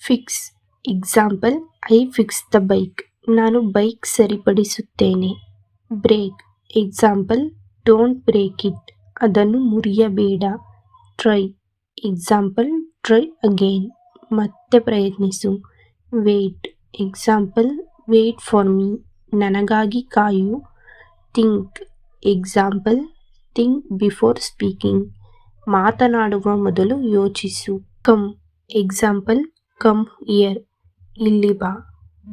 Fix example I fix the bike, ನಾನು bike ಸರಿಪಡಿಸುತ್ತೇನೆ. Break example don't break it, ಅದನ್ನು ಮುರಿಯಬೇಡ. ಟ್ರೈ ಎಕ್ಸಾಂಪಲ್ ಟ್ರೈ ಅಗೇನ್, ಮತ್ತೆ ಪ್ರಯತ್ನಿಸು. Wait example wait for me, ನನಗಾಗಿ ಕಾಯು. Think example think before speaking, ಮಾತನಾಡುವ ಮೊದಲು ಯೋಚಿಸು. ಕಮ್ ಎಕ್ಸಾಂಪಲ್ ಕಮ್ ಹಿಯರ್, ಇಲ್ಲಿ ಬಾ.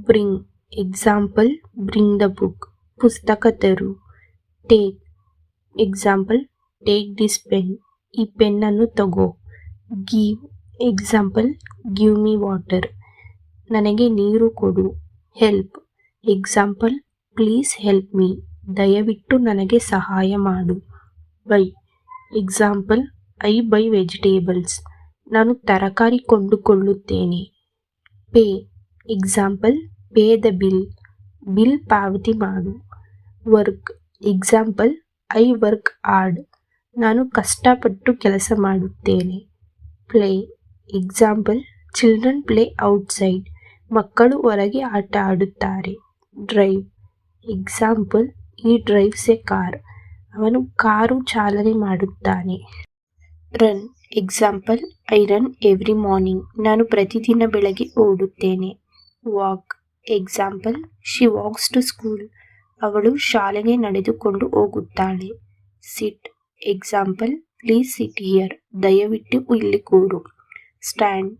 Bring example bring the book, ಪುಸ್ತಕ ತರು. Take example take this pen, ಈ ಪೆನ್ನನ್ನು ತಗೋ. Give example give me water, ನನಗೆ ನೀರು ಕೊಡು. Help example please help me, ದಯವಿಟ್ಟು ನನಗೆ ಸಹಾಯ ಮಾಡು. Buy example I buy vegetables, ನಾನು ತರಕಾರಿ ಕೊಂಡುಕೊಳ್ಳುತ್ತೇನೆ. Pay example pay the bill, bill ಪಾವತಿ ಮಾಡು. Work example I work hard, ನಾನು ಕಷ್ಟಪಟ್ಟು ಕೆಲಸ ಮಾಡುತ್ತೇನೆ. Play example children play outside, ಮಕ್ಕಳು ಹೊರಗೆ ಆಟ ಆಡುತ್ತಾರೆ. Drive example he drives a car, ಅವನು ಕಾರು ಚಾಲನೆ ಮಾಡುತ್ತಾನೆ. Run example I run every morning, ನಾನು ಪ್ರತಿದಿನ ಬೆಳಗ್ಗೆ ಓಡುತ್ತೇನೆ. Walk example she walks to school, ಅವಳು ಶಾಲೆಗೆ ನಡೆದುಕೊಂಡು ಹೋಗುತ್ತಾಳೆ. ಸಿಟ್ ಎಕ್ಸಾಂಪಲ್ ಪ್ಲೀಸ್ ಸಿಟ್ ಹಿಯರ್, ದಯವಿಟ್ಟು ಇಲ್ಲಿ ಕೂರು. Stand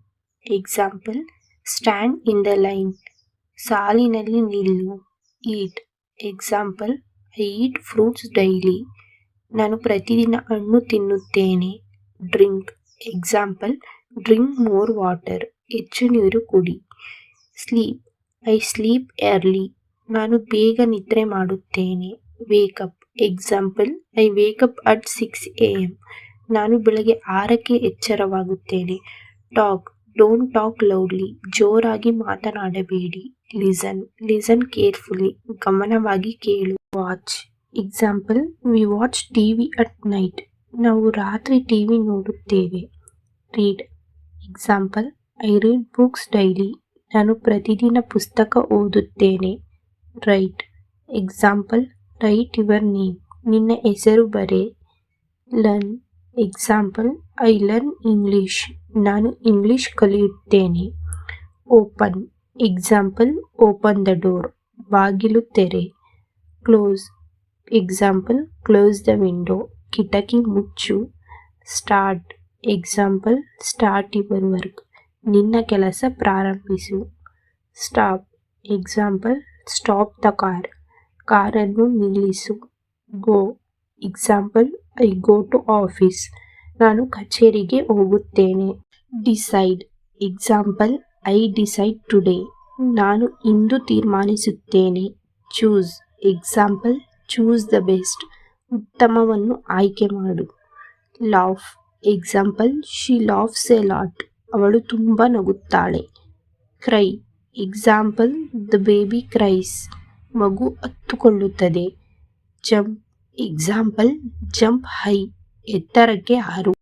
example stand in the line, ಸಾಲಿನಲ್ಲಿ ನಿಲ್ಲು. Eat example I eat fruits daily, ನಾನು ಪ್ರತಿದಿನ ಹಣ್ಣು ತಿನ್ನುತ್ತೇನೆ. Drink example drink more water, ಹೆಚ್ಚು ನೀರು ಕುಡಿ. ಸ್ಲೀಪ್ ಐ ಸ್ಲೀಪ್ ಎರ್ಲಿ, ನಾನು ಬೇಗ ನಿದ್ರೆ ಮಾಡುತ್ತೇನೆ. Wake up example I wake up at 6 AM, ನಾನು ಬೆಳಗ್ಗೆ 6ಕ್ಕೆ ಎಚ್ಚರವಾಗುತ್ತೇನೆ. ಟಾಕ್ ಡೋಂಟ್ ಟಾಕ್ ಲೌಡ್ಲಿ, ಜೋರಾಗಿ ಮಾತನಾಡಬೇಡಿ. ಲಿಸನ್ ಕೇರ್ಫುಲಿ, ಗಮನವಾಗಿ ಕೇಳು. Watch example we watch TV at night, ನಾವು ರಾತ್ರಿ ಟಿವಿ ನೋಡುತ್ತೇವೆ. Read example I read books daily, ನಾನು ಪ್ರತಿದಿನ ಪುಸ್ತಕ ಓದುತ್ತೇನೆ. Write example write your name, ನಿನ್ನ ಹೆಸರು ಬರೆ. Learn example I learn English, ನಾನು ಇಂಗ್ಲಿಷ್ ಕಲಿಯುತ್ತೇನೆ. Open example open the door, ಬಾಗಿಲು ತೆರೆ. Close example close the window, ಕಿಟಕಿ ಮುಚ್ಚು. Start example start your work, ನಿನ್ನ ಕೆಲಸ ಪ್ರಾರಂಭಿಸು. Stop example stop the car, ಕಾರನ್ನು ನಿಲ್ಲಿಸು. Go example I go to office, ನಾನು ಕಚೇರಿಗೆ ಹೋಗುತ್ತೇನೆ. Decide example I decide today, ನಾನು ಇಂದು ತೀರ್ಮಾನಿಸುತ್ತೇನೆ. Choose example choose the best, ಉತ್ತಮವನ್ನು ಆಯ್ಕೆ ಮಾಡು. Laugh example she laughs a lot, ಅವಳು ತುಂಬ ನಗುತ್ತಾಳೆ. Cry example the baby cries, ಮಗು ಅತ್ತುಕೊಳ್ಳುತ್ತದೆ. ಜಂಪ್ ಎಕ್ಸಾಂಪಲ್ ಜಂಪ್ ಹೈ, ಎತ್ತರಕ್ಕೆ ಹಾರು.